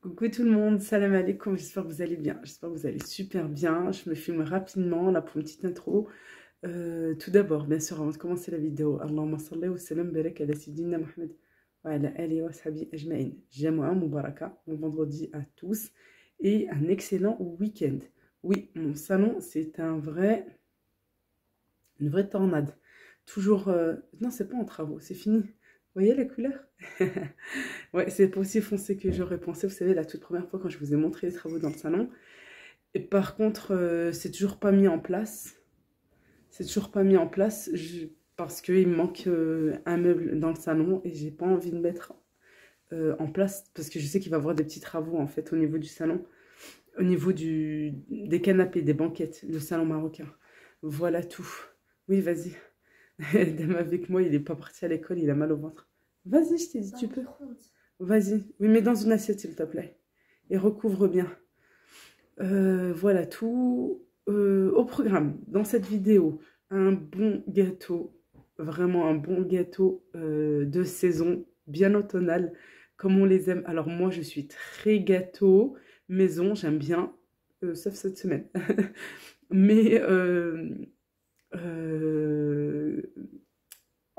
Coucou tout le monde, salam alaikum, j'espère que vous allez bien, j'espère que vous allez super bien. Je me filme rapidement là pour une petite intro. Tout d'abord, bien sûr, avant de commencer la vidéo, Allahumma salli wa sallam barak ala Sayyidina Muhammad wa ala alihi wa sahbihi ajma'in. Jamua Mubaraka, bon vendredi à tous et un excellent week-end. Oui, mon salon, c'est une vraie tornade. Toujours, non, c'est pas en travaux, c'est fini. Vous voyez la couleur? Ouais, c'est pas aussi foncé que j'aurais pensé. Vous savez, la toute première fois quand je vous ai montré les travaux dans le salon. Et par contre, c'est toujours pas mis en place. C'est toujours pas mis en place parce qu'il me manque un meuble dans le salon et j'ai pas envie de mettre en place parce que je sais qu'il va y avoir des petits travaux en fait au niveau du salon, au niveau des canapés, des banquettes, le salon marocain. Voilà tout. Oui, vas-y. Dame avec moi, il est pas parti à l'école, il a mal au ventre. Vas-y, je t'ai dit, tu peux. Vas-y. Oui, mets dans une assiette, s'il te plaît. Et recouvre bien. Voilà tout. Au programme, dans cette vidéo, un bon gâteau. Vraiment un bon gâteau de saison, bien automnal, comme on les aime. Alors moi, je suis très gâteau maison, j'aime bien, sauf cette semaine. Mais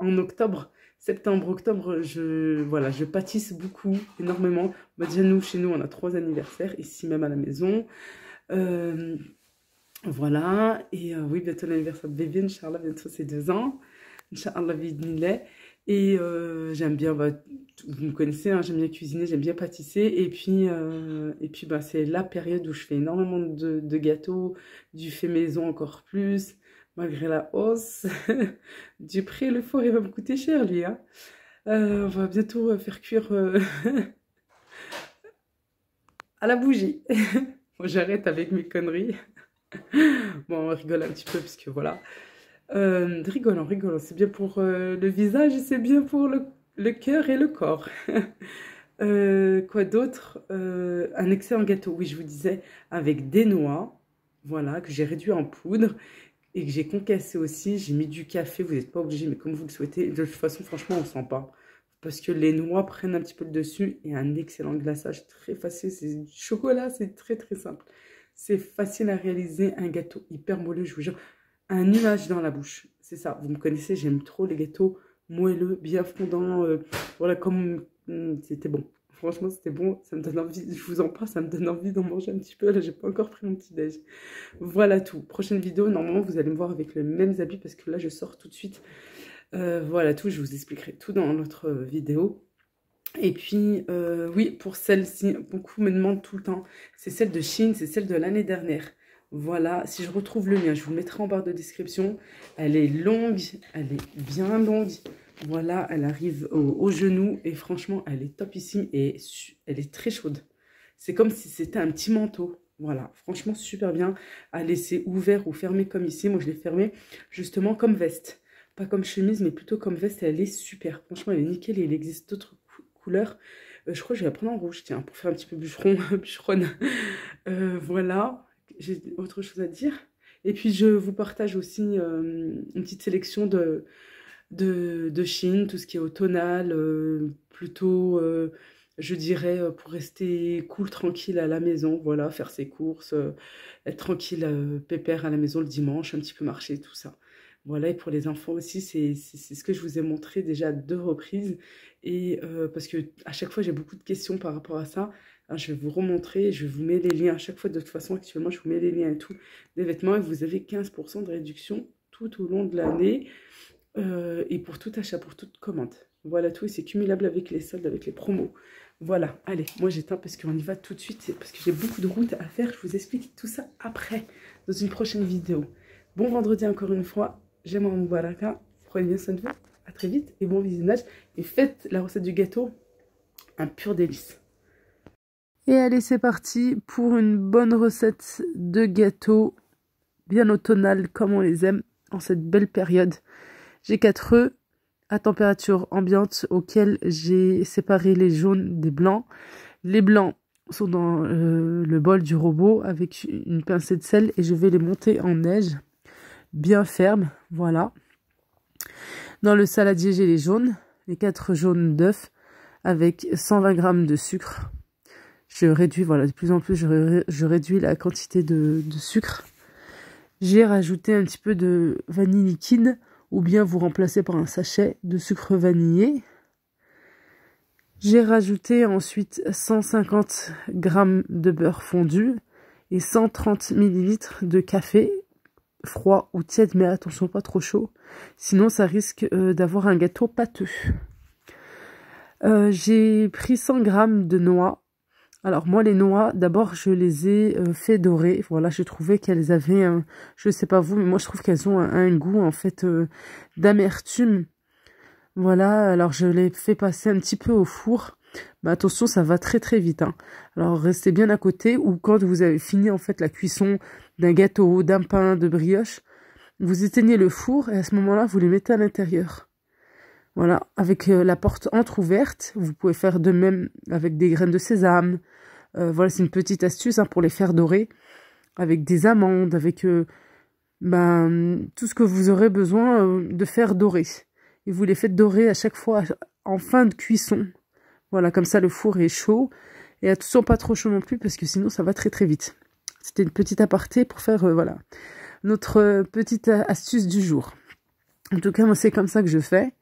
en octobre, septembre-octobre, je pâtisse beaucoup, énormément. Bah, déjà, chez nous, on a 3 anniversaires, ici même à la maison. Voilà, et oui, bientôt l'anniversaire de bébé, Inch'Allah, bientôt c'est 2 ans. Inch'Allah, bidnillah. Et j'aime bien, bah, vous me connaissez, hein, j'aime bien cuisiner, j'aime bien pâtisser. Et puis bah, c'est la période où je fais énormément de gâteaux, du fait maison encore plus. Malgré la hausse du prix, le four, il va me coûter cher, lui. Hein. On va bientôt faire cuire à la bougie. Bon, j'arrête avec mes conneries. Bon, on rigole un petit peu, parce que voilà. Rigolant. C'est bien pour le visage et c'est bien pour le cœur et le corps. Quoi d'autre? Un excellent gâteau, oui, je vous disais, avec des noix. Voilà, que j'ai réduit en poudre. Et que j'ai concassé aussi, j'ai mis du café, vous n'êtes pas obligé, mais comme vous le souhaitez. De toute façon, franchement, on ne sent pas. Parce que les noix prennent un petit peu le dessus et un excellent glaçage très facile. C'est du chocolat, c'est très très simple. C'est facile à réaliser, un gâteau hyper moelleux, je vous jure. Un nuage dans la bouche, c'est ça. Vous me connaissez, j'aime trop les gâteaux moelleux, bien fondants. Voilà, comme c'était bon. Franchement, c'était bon, ça me donne envie, je vous en parle, ça me donne envie d'en manger un petit peu. Là, j'ai pas encore pris mon petit-déj. Voilà tout. Prochaine vidéo, normalement, vous allez me voir avec les mêmes habits parce que là, je sors tout de suite. Voilà tout, je vous expliquerai tout dans notre vidéo. Et puis, oui, pour celle-ci, beaucoup me demandent tout le temps. C'est celle de Shein, c'est celle de l'année dernière. Voilà, si je retrouve le lien, je vous le mettrai en barre de description. Elle est longue, elle est bien longue. Voilà, elle arrive au genou et franchement, elle est topissime et elle est très chaude. C'est comme si c'était un petit manteau. Voilà, franchement, super bien à laisser ouvert ou fermé comme ici. Moi, je l'ai fermé justement comme veste. Pas comme chemise, mais plutôt comme veste. Elle est super. Franchement, elle est nickel et il existe d'autres couleurs. Je crois que je vais la prendre en rouge, tiens, pour faire un petit peu bûcheronne. Voilà, j'ai autre chose à dire. Et puis, je vous partage aussi une petite sélection de Shein, tout ce qui est automnal, plutôt, je dirais, pour rester cool, tranquille à la maison, voilà, faire ses courses, être tranquille, pépère à la maison le dimanche, un petit peu marcher, tout ça. Voilà, et pour les enfants aussi, c'est ce que je vous ai montré déjà à 2 reprises, et parce que à chaque fois, j'ai beaucoup de questions par rapport à ça. Alors, je vais vous remontrer, je vous mets les liens à chaque fois, de toute façon, actuellement, je vous mets les liens et tout, des vêtements, et vous avez 15% de réduction tout au long de l'année. Et pour tout achat, pour toute commande. Voilà tout, et c'est cumulable avec les soldes, avec les promos. Voilà, allez, moi j'éteins parce qu'on y va tout de suite, parce que j'ai beaucoup de routes à faire. Je vous explique tout ça après, dans une prochaine vidéo. Bon vendredi encore une fois, j'aime en Moubaraka, prenez bien soin de vous, à très vite, et bon visionnage. Et faites la recette du gâteau, un pur délice. Et allez, c'est parti pour une bonne recette de gâteau, bien automnal, comme on les aime, en cette belle période. J'ai 4 œufs à température ambiante auxquels j'ai séparé les jaunes des blancs. Les blancs sont dans le bol du robot avec une pincée de sel et je vais les monter en neige bien ferme. Voilà. Dans le saladier, j'ai les jaunes, les 4 jaunes d'œufs avec 120 g de sucre. je réduis, voilà, de plus en plus, je réduis la quantité de sucre. J'ai rajouté un petit peu de vanille liquide, ou bien vous remplacez par un sachet de sucre vanillé. J'ai rajouté ensuite 150 g de beurre fondu et 130 ml de café, froid ou tiède, mais attention, pas trop chaud, sinon ça risque d'avoir un gâteau pâteux. J'ai pris 100 g de noix. Alors moi les noix, d'abord je les ai fait dorer. Voilà, je trouvais qu'elles avaient un, je sais pas vous, mais moi je trouve qu'elles ont un goût en fait d'amertume. Voilà, alors je les fais passer un petit peu au four. Mais attention, ça va très très vite, hein. Alors restez bien à côté, ou quand vous avez fini en fait la cuisson d'un gâteau, d'un pain, de brioche, vous éteignez le four et à ce moment-là vous les mettez à l'intérieur. Voilà, avec la porte entrouverte. Vous pouvez faire de même avec des graines de sésame. Voilà, c'est une petite astuce hein, pour les faire dorer. Avec des amandes, avec tout ce que vous aurez besoin de faire dorer. Et vous les faites dorer à chaque fois en fin de cuisson. Voilà, comme ça le four est chaud. Et attention, pas trop chaud non plus, parce que sinon ça va très très vite. C'était une petite aparté pour faire, voilà, notre petite astuce du jour. En tout cas, moi c'est comme ça que je fais.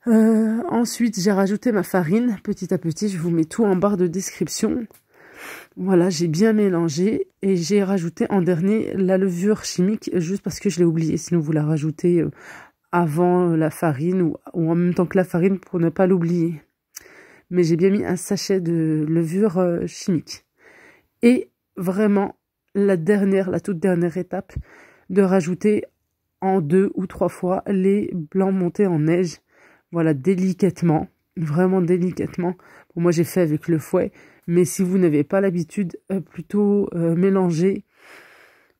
Ensuite, j'ai rajouté ma farine petit à petit. Je vous mets tout en barre de description. Voilà, j'ai bien mélangé et j'ai rajouté en dernier la levure chimique juste parce que je l'ai oublié. Sinon, vous la rajoutez avant la farine ou en même temps que la farine pour ne pas l'oublier. Mais j'ai bien mis un sachet de levure chimique. Et vraiment, la toute dernière étape, de rajouter en 2 ou 3 fois les blancs montés en neige. Voilà, délicatement, vraiment délicatement. Bon, moi, j'ai fait avec le fouet, mais si vous n'avez pas l'habitude, plutôt mélanger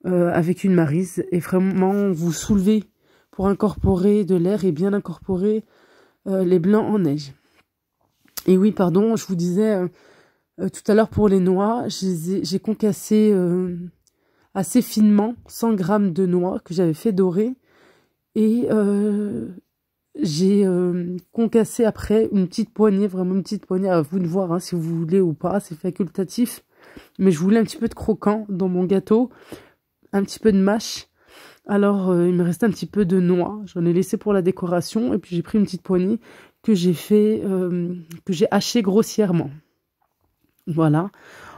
avec une maryse et vraiment vous soulever pour incorporer de l'air et bien incorporer les blancs en neige. Et oui, pardon, je vous disais tout à l'heure pour les noix, j'ai concassé assez finement 100 g de noix que j'avais fait dorer et j'ai concassé après une petite poignée, vraiment une petite poignée, à vous de voir hein, si vous voulez ou pas, c'est facultatif. Mais je voulais un petit peu de croquant dans mon gâteau, un petit peu de mâche. Alors il me restait un petit peu de noix, j'en ai laissé pour la décoration et puis j'ai pris une petite poignée que j'ai fait, que j'ai haché grossièrement. Voilà.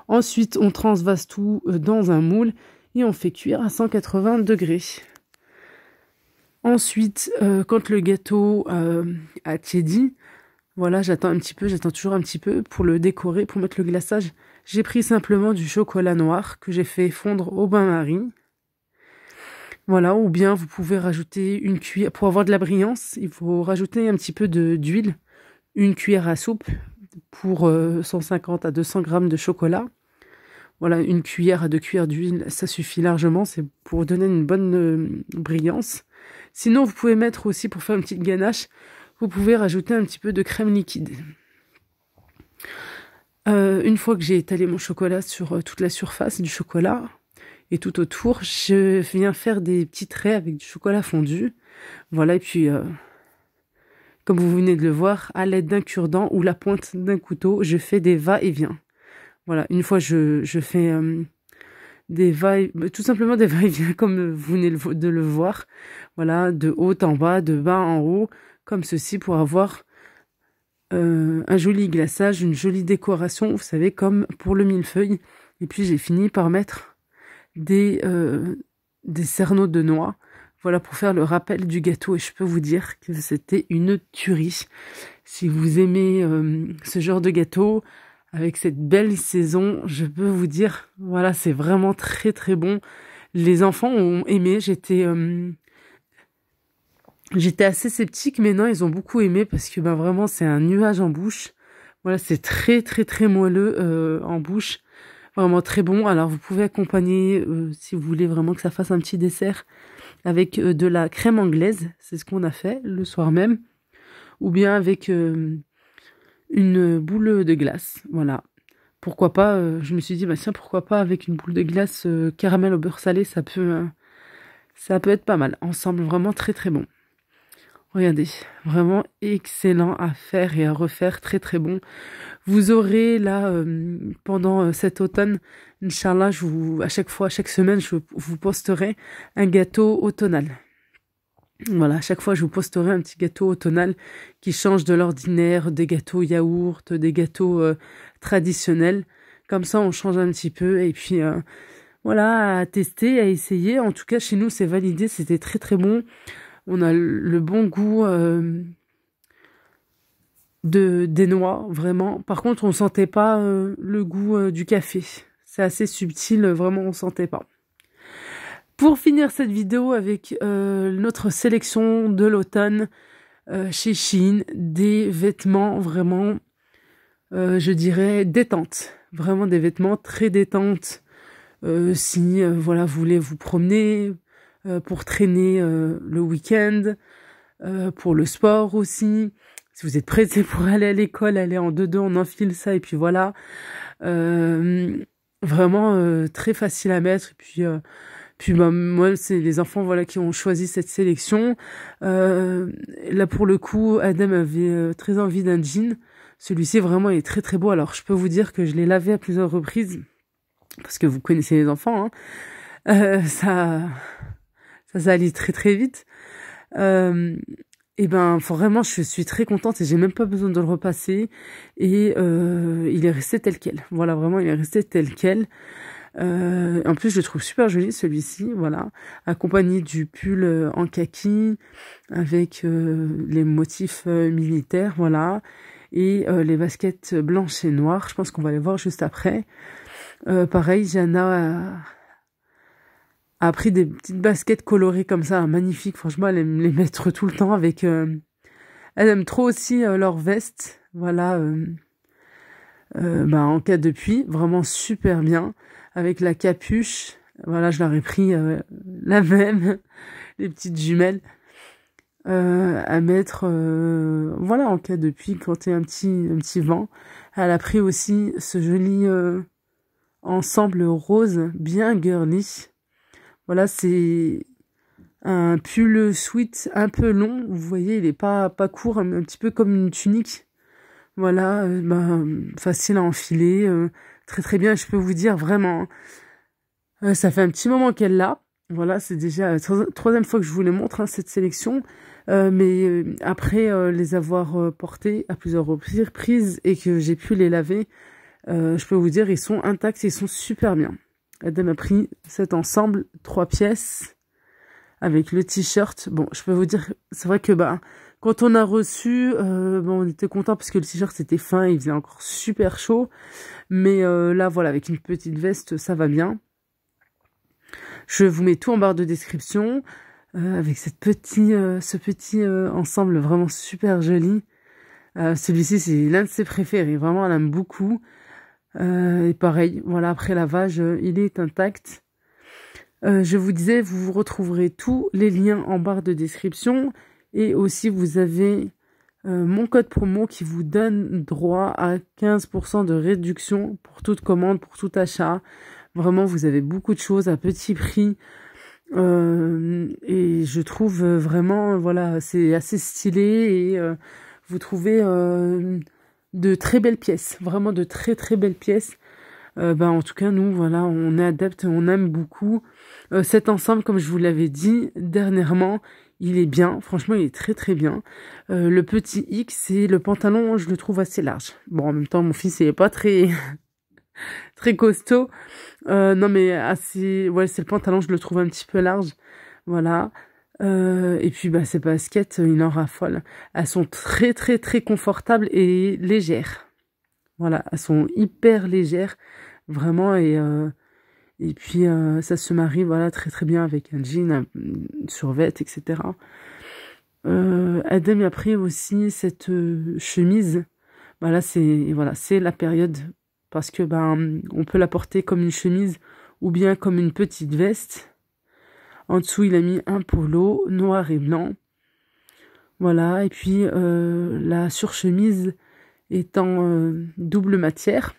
Ensuite on transvase tout dans un moule et on fait cuire à 180 degrés. Ensuite, quand le gâteau a tiédi, voilà, j'attends toujours un petit peu pour le décorer, pour mettre le glaçage. J'ai pris simplement du chocolat noir que j'ai fait fondre au bain-marie. Voilà, ou bien vous pouvez rajouter une cuillère, pour avoir de la brillance, il faut rajouter un petit peu d'huile, une cuillère à soupe pour 150 à 200 g de chocolat. Voilà, une cuillère à 2 cuillères d'huile, ça suffit largement, c'est pour donner une bonne brillance. Sinon, vous pouvez mettre aussi, pour faire une petite ganache, vous pouvez rajouter un petit peu de crème liquide. Une fois que j'ai étalé mon chocolat sur toute la surface du chocolat et tout autour, je viens faire des petits traits avec du chocolat fondu. Voilà, et puis, comme vous venez de le voir, à l'aide d'un cure-dent ou la pointe d'un couteau, je fais des va-et-vient. Voilà, une fois je fais tout simplement des va-et-vient comme vous venez de le voir. Voilà, de haut en bas, de bas en haut, comme ceci pour avoir un joli glaçage, une jolie décoration, vous savez, comme pour le millefeuille. Et puis j'ai fini par mettre des cerneaux de noix. Voilà, pour faire le rappel du gâteau. Et je peux vous dire que c'était une tuerie. Si vous aimez ce genre de gâteau, avec cette belle saison, je peux vous dire, voilà, c'est vraiment très très bon. Les enfants ont aimé, j'étais assez sceptique, mais non, ils ont beaucoup aimé parce que vraiment c'est un nuage en bouche. Voilà, c'est très très très moelleux en bouche, vraiment très bon. Alors vous pouvez accompagner, si vous voulez vraiment que ça fasse un petit dessert, avec de la crème anglaise, c'est ce qu'on a fait le soir même, ou bien avec une boule de glace, voilà. Pourquoi pas, je me suis dit, bah tiens, pourquoi pas avec une boule de glace caramel au beurre salé, ça peut être pas mal. Ensemble, vraiment très très bon. Regardez, vraiment excellent à faire et à refaire, très très bon. Vous aurez là, pendant cet automne, Inch'Allah, à chaque fois, chaque semaine, je vous posterai un gâteau automnal. Voilà, à chaque fois, je vous posterai un petit gâteau automnal qui change de l'ordinaire, des gâteaux yaourt, des gâteaux traditionnels. Comme ça, on change un petit peu et puis voilà, à tester, à essayer. En tout cas, chez nous, c'est validé, c'était très très bon. On a le bon goût des noix, vraiment. Par contre, on sentait pas le goût du café. C'est assez subtil, vraiment, on sentait pas. Pour finir cette vidéo avec notre sélection de l'automne chez Shein, des vêtements vraiment, je dirais, détente. Vraiment des vêtements très détentes. Si voilà, vous voulez vous promener, pour traîner le week-end, pour le sport aussi. Si vous êtes pressé pour aller à l'école, aller en 2-2, on enfile ça et puis voilà. Vraiment très facile à mettre. Et puis bah, moi, c'est les enfants voilà qui ont choisi cette sélection. Là pour le coup, Adem avait très envie d'un jean. Celui-ci vraiment est très très beau. Alors je peux vous dire que je l'ai lavé à plusieurs reprises parce que vous connaissez les enfants. Hein. Ça allait très très vite. Et ben vraiment je suis très contente et j'ai même pas besoin de le repasser et il est resté tel quel. Voilà, vraiment il est resté tel quel. En plus je le trouve super joli celui-ci, voilà, accompagné du pull en kaki avec les motifs militaires, voilà, et les baskets blanches et noires. Je pense qu'on va les voir juste après. Pareil, Jana a pris des petites baskets colorées comme ça, magnifiques. Franchement, elle aime les mettre tout le temps avec... elle aime trop aussi leur veste. Voilà, en cas de pluie, vraiment super bien. Avec la capuche, voilà, je leur ai pris la même, les petites jumelles, à mettre, voilà, en cas de pluie, quand il y a un petit vent. Elle a pris aussi ce joli ensemble rose, bien girly. Voilà, c'est un pull sweat un peu long. Vous voyez, il est pas court, un petit peu comme une tunique. Voilà, facile à enfiler, très très bien. Je peux vous dire vraiment, ça fait un petit moment qu'elle l'a. Voilà, c'est déjà la troisième fois que je vous les montre, hein, cette sélection. Mais après les avoir portés à plusieurs reprises et que j'ai pu les laver, je peux vous dire, ils sont intacts, ils sont super bien. Adam a pris cet ensemble, 3 pièces, avec le t-shirt. Bon, je peux vous dire, c'est vrai que quand on a reçu, on était content parce que le t-shirt était fin, il faisait encore super chaud. Mais là, voilà, avec une petite veste, ça va bien. Je vous mets tout en barre de description, avec ce petit ensemble vraiment super joli. Celui-ci, c'est l'un de ses préférés, vraiment, elle aime beaucoup. Et pareil, voilà, après lavage, il est intact. Je vous disais, vous retrouverez tous les liens en barre de description. Et aussi, vous avez mon code promo qui vous donne droit à 15% de réduction pour toute commande, pour tout achat. Vraiment, vous avez beaucoup de choses à petit prix. Et je trouve vraiment, voilà, c'est assez stylé. Et vous trouvez de très belles pièces. Vraiment de très très belles pièces. En tout cas, nous, voilà, on est adeptes, on aime beaucoup. Cet ensemble, comme je vous l'avais dit dernièrement, il est bien. Franchement, il est très très bien. Le petit X et le pantalon, je le trouve assez large. Bon, en même temps, mon fils, il est pas très très costaud. Non, mais assez... Ouais, c'est le pantalon, je le trouve un petit peu large. Voilà. Et puis, ces baskets, il en raffole. Elles sont très très très confortables et légères. Voilà, elles sont hyper légères, vraiment, et puis ça se marie, voilà, très très bien avec un jean, une survêt, etc. Adam a pris aussi cette chemise. Voilà, c'est la période, parce que on peut la porter comme une chemise ou bien comme une petite veste. En dessous, il a mis un polo noir et blanc. Voilà, et puis la surchemise est en double matière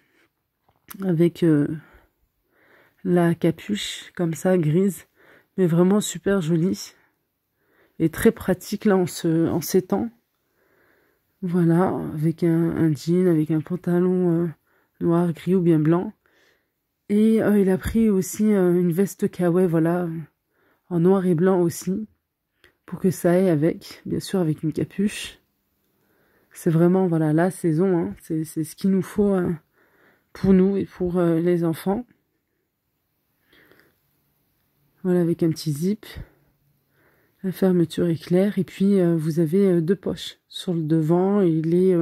avec la capuche comme ça grise, mais vraiment super jolie. et très pratique là en ces temps. Voilà, avec un jean, avec un pantalon noir, gris ou bien blanc. Et il a pris aussi une veste kawaii, voilà, en noir et blanc aussi, pour que ça aille avec, bien sûr avec une capuche. C'est vraiment, voilà, la saison, hein, c'est ce qu'il nous faut pour nous et pour les enfants. Voilà, avec un petit zip. La fermeture est claire. Et puis, vous avez deux poches sur le devant. Et il est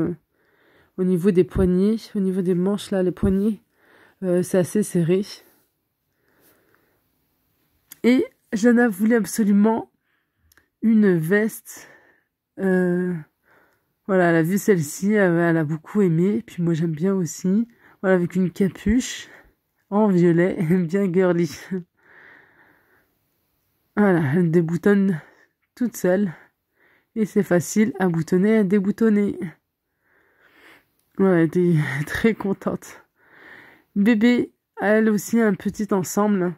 au niveau des poignets, au niveau des manches, là, les poignets, c'est assez serré. Et Jana voulait absolument une veste. Voilà, elle a vu celle-ci, elle a beaucoup aimé. Puis moi, j'aime bien aussi. Voilà, avec une capuche en violet, bien girly. Voilà, elle déboutonne toute seule. Et c'est facile à boutonner, à déboutonner. Voilà, elle était très contente. Bébé a elle aussi un petit ensemble.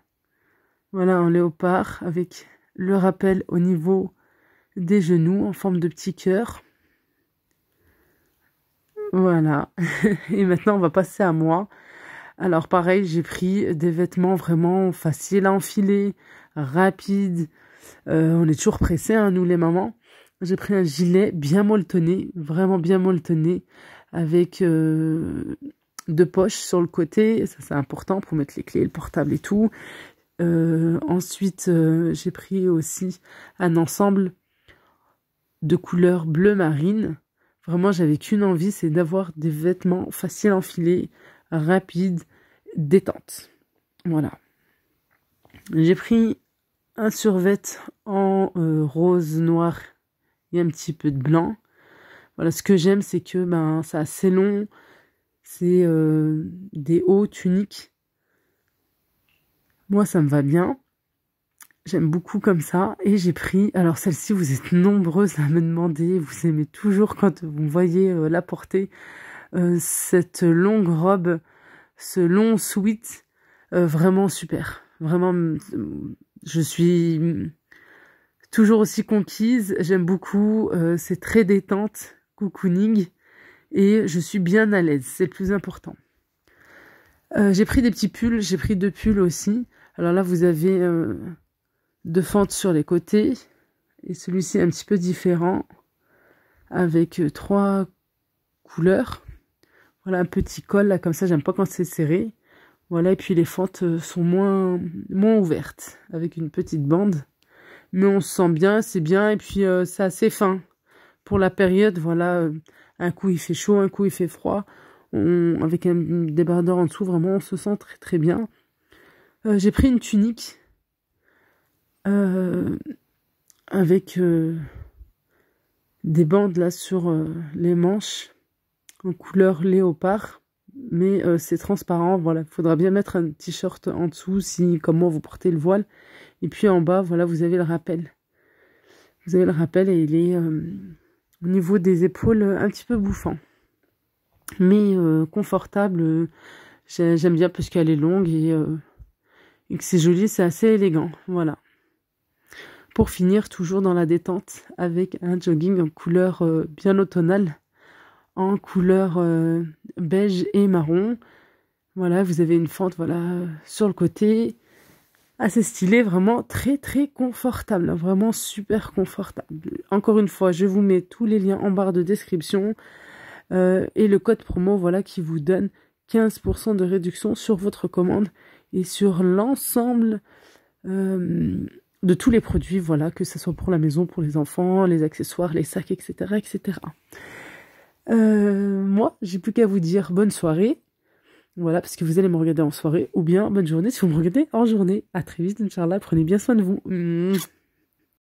Voilà, en léopard, avec le rappel au niveau des genoux, en forme de petit cœur. Voilà. Et maintenant, on va passer à moi. Alors, pareil, j'ai pris des vêtements vraiment faciles à enfiler, rapides. On est toujours pressés, hein, nous les mamans. J'ai pris un gilet bien molletonné, vraiment bien molletonné, avec deux poches sur le côté. Ça, c'est important pour mettre les clés, le portable et tout. Ensuite, j'ai pris aussi un ensemble de couleur bleu marine. Vraiment, j'avais qu'une envie, c'est d'avoir des vêtements faciles à enfiler, rapides, détente. Voilà. J'ai pris un survêt en rose, noir et un petit peu de blanc. Voilà, ce que j'aime, c'est que c'est assez long. C'est des hauts tuniques. Moi, ça me va bien. J'aime beaucoup comme ça. Et j'ai pris... Alors, celle-ci, vous êtes nombreuses à me demander. Vous aimez toujours quand vous me voyez la porter. Cette longue robe, ce long sweat. Vraiment super. Vraiment, je suis toujours aussi conquise. J'aime beaucoup. C'est très détente. Cocooning. Et je suis bien à l'aise. C'est le plus important. J'ai pris des petits pulls. J'ai pris deux pulls aussi. Alors là, vous avez... deux fentes sur les côtés et celui-ci un petit peu différent avec trois couleurs. Voilà, un petit col là comme ça, j'aime pas quand c'est serré. Voilà, et puis les fentes sont moins ouvertes avec une petite bande, mais on se sent bien, c'est bien, et puis c'est assez fin pour la période. Voilà, un coup il fait chaud, un coup il fait froid, avec un débardeur en dessous, vraiment on se sent très très bien. J'ai pris une tunique avec des bandes là sur les manches en couleur léopard, mais c'est transparent. Voilà, il faudra bien mettre un t-shirt en dessous si comme moi vous portez le voile, et puis en bas voilà, vous avez le rappel. Vous avez le rappel et il est au niveau des épaules un petit peu bouffant, mais confortable. J'aime bien parce qu'elle est longue et que c'est joli, c'est assez élégant. Voilà. Pour finir, toujours dans la détente, avec un jogging en couleur bien automnale, en couleur beige et marron. Voilà, vous avez une fente voilà, sur le côté, assez stylé, vraiment très très confortable, vraiment super confortable. Encore une fois, je vous mets tous les liens en barre de description et le code promo voilà, qui vous donne 15% de réduction sur votre commande et sur l'ensemble de tous les produits, voilà, que ce soit pour la maison, pour les enfants, les accessoires, les sacs, etc., etc. Moi, j'ai plus qu'à vous dire bonne soirée, voilà, parce que vous allez me regarder en soirée, ou bien bonne journée si vous me regardez en journée. À très vite, Inch'Allah, prenez bien soin de vous.